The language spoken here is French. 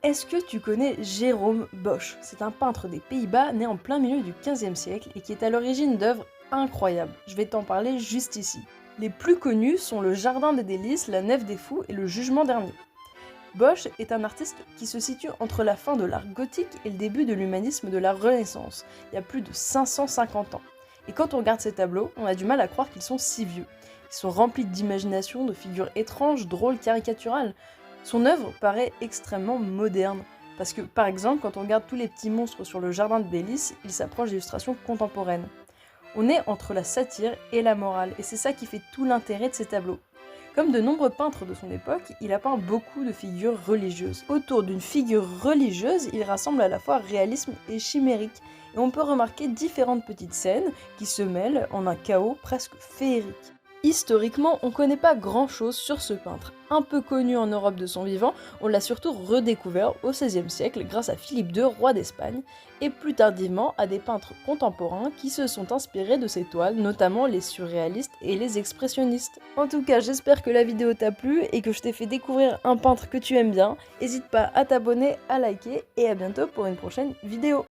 Est-ce que tu connais Jérôme Bosch? C'est un peintre des Pays-Bas né en plein milieu du XVe siècle et qui est à l'origine d'œuvres incroyables. Je vais t'en parler juste ici. Les plus connus sont le Jardin des Délices, la Nef des Fous et le Jugement dernier. Bosch est un artiste qui se situe entre la fin de l'art gothique et le début de l'humanisme de la Renaissance, il y a plus de 550 ans. Et quand on regarde ces tableaux, on a du mal à croire qu'ils sont si vieux. Ils sont remplis d'imagination, de figures étranges, drôles, caricaturales. Son œuvre paraît extrêmement moderne, parce que par exemple, quand on regarde tous les petits monstres sur le jardin de délices, il s'approche d'illustrations contemporaines. On est entre la satire et la morale, et c'est ça qui fait tout l'intérêt de ces tableaux. Comme de nombreux peintres de son époque, il a peint beaucoup de figures religieuses. Autour d'une figure religieuse, il rassemble à la fois réalisme et chimérique, et on peut remarquer différentes petites scènes qui se mêlent en un chaos presque féerique. Historiquement, on ne connaît pas grand-chose sur ce peintre. Un peu connu en Europe de son vivant, on l'a surtout redécouvert au XVIe siècle grâce à Philippe II, roi d'Espagne, et plus tardivement à des peintres contemporains qui se sont inspirés de ses toiles, notamment les surréalistes et les expressionnistes. En tout cas, j'espère que la vidéo t'a plu et que je t'ai fait découvrir un peintre que tu aimes bien. N'hésite pas à t'abonner, à liker et à bientôt pour une prochaine vidéo.